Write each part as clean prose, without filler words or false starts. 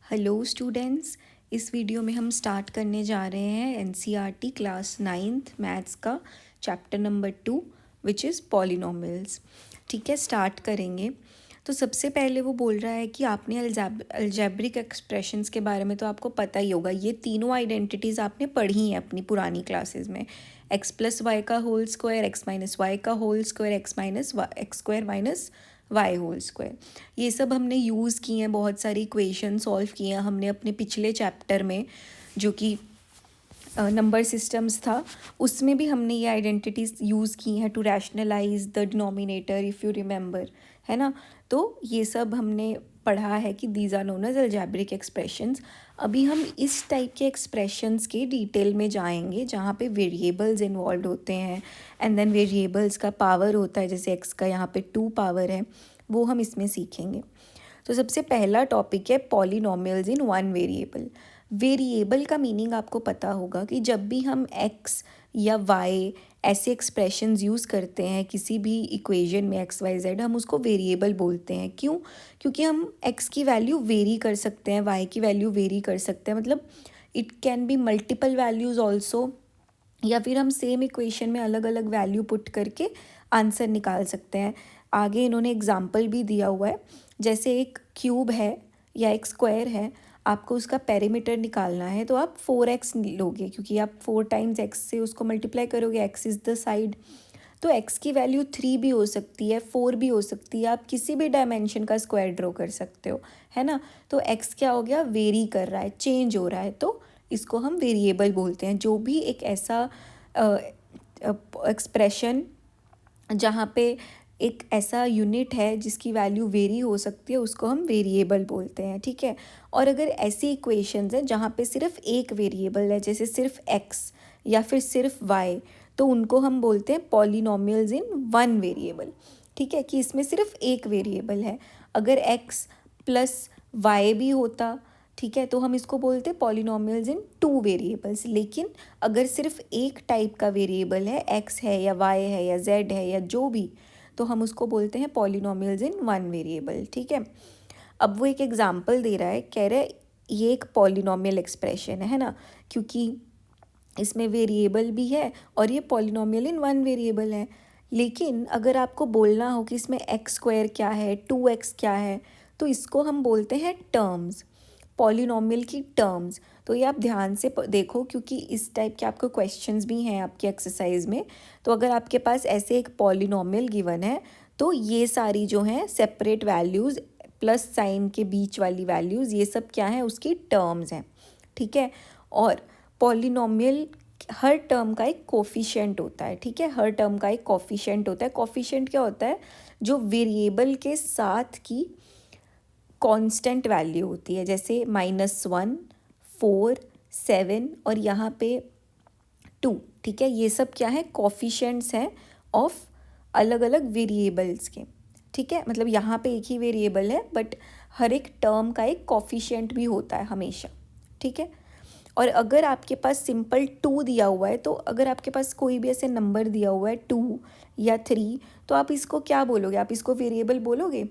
Hello students. इस video में हम स्टार्ट करने जा रहे हैं एनसीईआरटी क्लास 9th मैथ्स का chapter number 2 which is polynomials. ठीक है, स्टार्ट करेंगे। तो सबसे पहले वो बोल रहा है कि आपने अलजेब्रिक एक्सप्रेशंस के बारे में तो आपको पता ही होगा। ये तीनों आइडेंटिटीज़ आपने पढ़ी हैं अपनी पुरानी क्लासेस में। एक्स प्लस वाई का whole square, x minus y का whole square, x square minus y whole square, ये सब हमने यूज़ किए हैं। बहुत सारी इक्वेशन सॉल्व किए हैं हमने अपने पिछले चैप्टर में, जो कि नंबर सिस्टम्स था। उसमें भी हमने ये आइडेंटिटीज़ यूज़ की हैं to rationalise the denominator, if you remember, है ना। तो ये सब हमने पढ़ा है कि these are known as algebraic expressions. अभी हम इस टाइप के एक्सप्रेशंस के डिटेल में जाएंगे जहाँ पे वेरिएबल्स इन्वॉल्व होते हैं एंड देन वेरिएबल्स का पावर होता है, जैसे एक्स का यहाँ पे 2 पावर है, वो हम इसमें सीखेंगे। तो सबसे पहला टॉपिक है polynomials in one variable. Variable का मीनिंग आपको पता होगा कि जब भी हम एक्स या वाई ऐसे एक्सप्रेशंस यूज़ करते हैं किसी भी इक्वेशन में, एक्स वाई जेड, हम उसको वेरिएबल बोलते हैं। क्यों? क्योंकि हम एक्स की वैल्यू वेरी कर सकते हैं, वाई की वैल्यू वेरी कर सकते हैं, मतलब it can be multiple values also, या फिर हम सेम इक्वेशन में अलग अलग वैल्यू पुट करके आंसर निकाल सकते हैं। आगे इन्होंने एग्जाम्पल भी दिया हुआ है, जैसे एक क्यूब है या एक स्क्वायर है, आपको उसका पेरीमीटर निकालना है तो आप 4x लोगे, क्योंकि आप 4 टाइम्स x से उसको मल्टीप्लाई करोगे, x इज़ द साइड। तो x की वैल्यू 3 भी हो सकती है, 4 भी हो सकती है, आप किसी भी डायमेंशन का स्क्वायर ड्रॉ कर सकते हो, है ना। तो x क्या हो गया, वेरी कर रहा है, चेंज हो रहा है, तो इसको हम वेरिएबल बोलते हैं। जो भी एक ऐसा एक्सप्रेशन जहाँ पे एक ऐसा यूनिट है जिसकी वैल्यू वेरी हो सकती है, उसको हम वेरिएबल बोलते हैं। ठीक है। और अगर ऐसी इक्वेशंस हैं जहाँ पे सिर्फ एक वेरिएबल है, जैसे सिर्फ x या फिर सिर्फ y, तो उनको हम बोलते हैं पॉलिनोमियल्स इन वन वेरिएबल। ठीक है, कि इसमें सिर्फ एक वेरिएबल है। अगर x प्लस वाई भी होता, ठीक है, तो हम इसको बोलते हैं पॉलिनोमियल्स इन 2 वेरिएबल्स। लेकिन अगर सिर्फ एक टाइप का वेरिएबल है, x है या y है या z है या जो भी, तो हम उसको बोलते हैं पॉलिनोमियल्स इन वन वेरिएबल। ठीक है। अब वो एक एग्जांपल दे रहा है, कह रहा है ये एक पॉलिनोमियल एक्सप्रेशन है ना, क्योंकि इसमें वेरिएबल भी है और ये पॉलिनोमियल इन वन वेरिएबल है। लेकिन अगर आपको बोलना हो कि इसमें एक्स स्क्वायर क्या है, 2x क्या है, तो इसको हम बोलते हैं टर्म्स, पॉलिनोमियल की टर्म्स। तो ये आप ध्यान से देखो, क्योंकि इस टाइप के आपको क्वेश्चंस भी हैं आपकी एक्सरसाइज में। तो अगर आपके पास ऐसे एक पॉलिनोमियल गिवन है, तो ये सारी जो हैं सेपरेट वैल्यूज़ प्लस साइन के बीच वाली वैल्यूज़, ये सब क्या है, उसकी टर्म्स हैं। ठीक है। और पॉलिनोमियल हर टर्म का एक कोफिशिएंट होता है। ठीक है, हर टर्म का एक कोफिशिएंट होता है। कोफिशिएंट क्या होता है, जो वेरिएबल के साथ की कांस्टेंट वैल्यू होती है, जैसे -1, 4, 7 और यहाँ पे 2। ठीक है, ये सब क्या है, कोफिशिएंट्स हैं ऑफ अलग अलग वेरिएबल्स के। ठीक है, मतलब यहाँ पे एक ही वेरिएबल है बट हर एक टर्म का एक कोफिशिएंट भी होता है हमेशा। ठीक है। और अगर आपके पास सिंपल 2 दिया हुआ है, तो अगर आपके पास कोई भी ऐसे नंबर दिया हुआ है 2 या 3, तो आप इसको क्या बोलोगे, आप इसको वेरिएबल बोलोगे?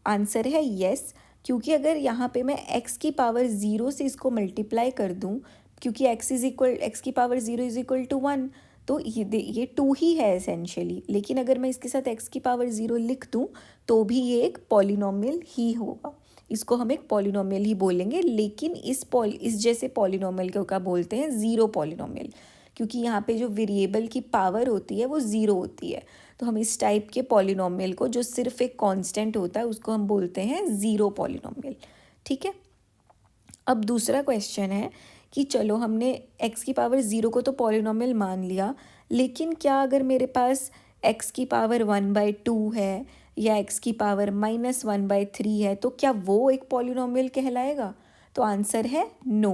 आंसर है यस, क्योंकि अगर यहाँ पे मैं x की पावर 0 से इसको मल्टीप्लाई कर दूँ, क्योंकि x की पावर 0 इज इक्वल टू 1, तो ये 2 ही है एसेंशियली। लेकिन अगर मैं इसके साथ x की पावर 0 लिख दूँ तो भी ये एक पॉलिनोमियल ही होगा, इसको हम एक पॉलिनोमियल ही बोलेंगे। लेकिन इस जैसे पॉलिनोमियल को क्या बोलते हैं, ज़ीरो पॉलिनोमियल, क्योंकि यहाँ पे जो वेरिएबल की पावर होती है वो ज़ीरो होती है। तो हम इस टाइप के पॉलिनोमियल को, जो सिर्फ एक कांस्टेंट होता है, उसको हम बोलते हैं ज़ीरो पॉलिनोमियल। ठीक है। अब दूसरा क्वेश्चन है कि चलो हमने x की पावर 0 को तो पॉलिनोमियल मान लिया, लेकिन क्या अगर मेरे पास x की पावर 1/2 है या x की पावर -1/3 है, तो क्या वो एक पॉलिनोमियल कहलाएगा? तो आंसर है नो,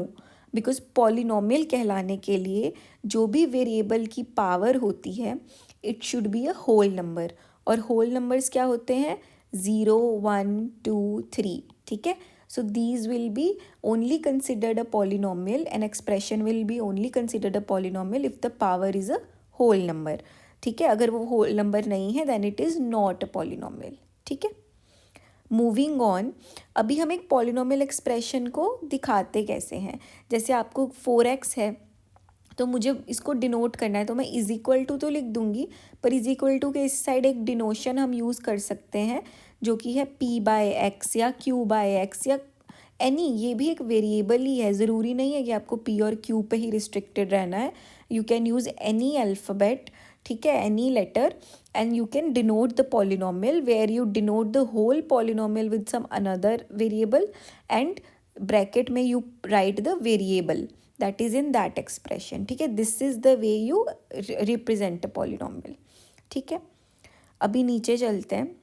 बिकॉज पॉलिनोमियल कहलाने के लिए जो भी वेरिएबल की पावर होती है, it should be a whole number. और होल नंबर्स क्या होते हैं, 0, 1, 2, 3। ठीक है। So these will be only considered a polynomial. An expression will be only considered a polynomial if the power is a whole number. ठीक है, अगर वो whole number नहीं है then it is not a polynomial. ठीक है। Moving on, अभी हम एक पॉलिनोमियल एक्सप्रेशन को दिखाते कैसे हैं। जैसे आपको 4x है तो मुझे इसको डिनोट करना है, तो मैं इज इक्वल टू तो लिख दूंगी, पर इज इक्वल टू के इस साइड एक डिनोशन हम यूज़ कर सकते हैं जो कि है p/x या q/x या एनी, ये भी एक वेरिएबल ही है, ज़रूरी नहीं है कि आपको p और q पे ही रिस्ट्रिक्टेड रहना है। You can use any alphabet, ठीक है, any letter, and you can denote the polynomial where you denote the whole polynomial with some another variable and bracket में you write the variable that is in that expression, ठीक है। This is the way you represent a polynomial, ठीक है। अभी नीचे चलते हैं।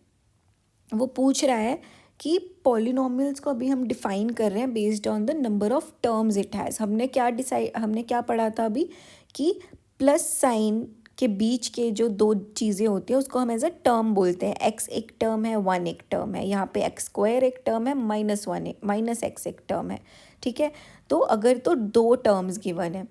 वो पूछ रहा है कि पॉलिनोमियल्स को अभी हम डिफाइन कर रहे हैं based on the number of terms it has. हमने क्या पढ़ा था अभी कि प्लस साइन के बीच के जो दो चीज़ें होती हैं उसको हम एज अ टर्म बोलते हैं। x एक टर्म है, 1 एक टर्म है, यहाँ पे x² एक टर्म है, -x एक टर्म है, ठीक है। तो अगर तो दो टर्म्स गिवन है,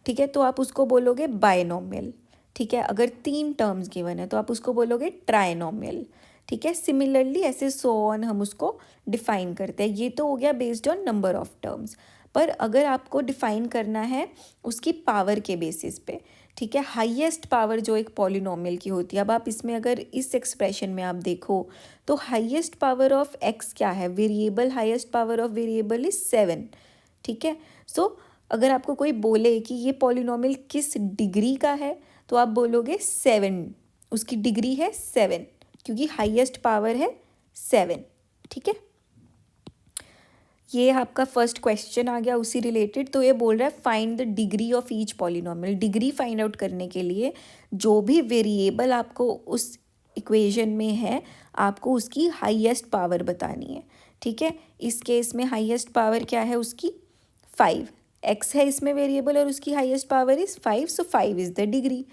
ठीक है, तो आप उसको बोलोगे बायनोमियल, ठीक है। अगर 3 टर्म्स गिवन है तो आप उसको बोलोगे ट्राइनोमियल, ठीक है। सिमिलरली ऐसे सो ऑन हम उसको डिफाइन करते हैं। ये तो हो गया based on number of terms. पर अगर आपको डिफाइन करना है उसकी पावर के बेसिस पे, ठीक है, हाईएस्ट पावर जो एक पॉलिनोमियल की होती है। अब आप इसमें अगर इस एक्सप्रेशन में आप देखो तो हाईएस्ट पावर ऑफ एक्स क्या है, variable highest power of variable is 7, ठीक है। सो अगर आपको कोई बोले कि ये पॉलिनोमियल किस डिग्री का है तो आप बोलोगे 7, उसकी डिग्री है 7 क्योंकि हाईएस्ट पावर है 7, ठीक है। ये आपका फर्स्ट क्वेश्चन आ गया उसी रिलेटेड। तो ये बोल रहा है find the degree of each polynomial. Degree find out करने के लिए जो भी वेरिएबल आपको उस इक्वेशन में है आपको उसकी हाईएस्ट पावर बतानी है, ठीक है। इस केस में हाईएस्ट पावर क्या है उसकी 5, x है इसमें वेरिएबल और उसकी highest power is 5, so 5 is the degree.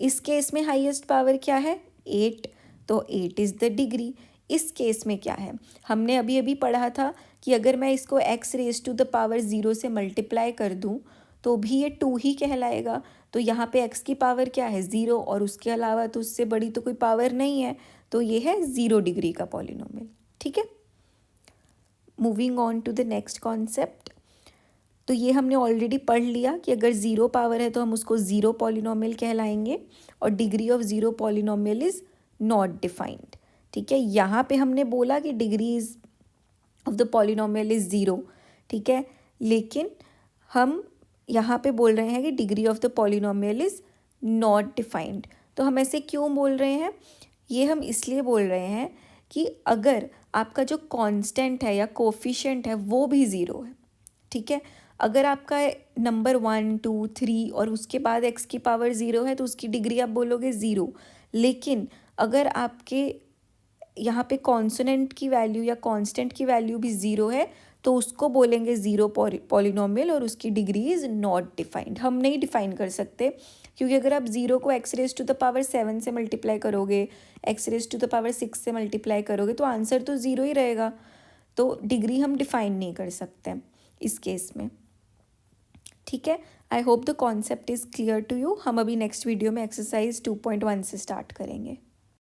इस केस में हाईएस्ट पावर क्या है 8, तो 8 इज़ द डिग्री। इस केस में क्या है, हमने अभी अभी पढ़ा था कि अगर मैं इसको x⁻⁴ 0 से मल्टीप्लाई कर दूं तो भी ये 2 ही कहलाएगा। तो यहाँ पे x की पावर क्या है 0 और उसके अलावा तो उससे बड़ी तो कोई पावर नहीं है, तो ये है 0 डिग्री का पॉलिनोमियल, ठीक है। Moving on to the next concept. तो ये हमने ऑलरेडी पढ़ लिया कि अगर 0 पावर है तो हम उसको 0 पॉलिनोमियल कहलाएंगे और degree of 0 polynomial is not defined, ठीक है। यहाँ पे हमने बोला कि degrees of the polynomial is 0, ठीक है, लेकिन हम यहाँ पे बोल रहे हैं कि degree of the polynomial is not defined. तो हम ऐसे क्यों बोल रहे हैं, ये हम इसलिए बोल रहे हैं कि अगर आपका जो कांस्टेंट है या कोफिशिएंट है वो भी 0 है, ठीक है। अगर आपका नंबर 1 2 3 और उसके बाद x की पावर 0 है तो उसकी डिग्री आप बोलोगे 0। लेकिन अगर आपके यहाँ पे कॉन्सोनेंट की वैल्यू या कांस्टेंट की वैल्यू भी 0 है तो उसको बोलेंगे 0 पॉलिनोमियल और उसकी डिग्री इज़ नॉट डिफाइंड। हम नहीं डिफाइन कर सकते क्योंकि अगर आप 0 को x⁻⁷ से मल्टीप्लाई करोगे, x⁻⁶ से मल्टीप्लाई करोगे तो आंसर तो 0 ही रहेगा। तो डिग्री हम डिफाइन नहीं कर सकते इस केस में, ठीक है। I hope the concept is clear to you. हम अभी नेक्स्ट वीडियो में एक्सरसाइज 2.1 से स्टार्ट करेंगे।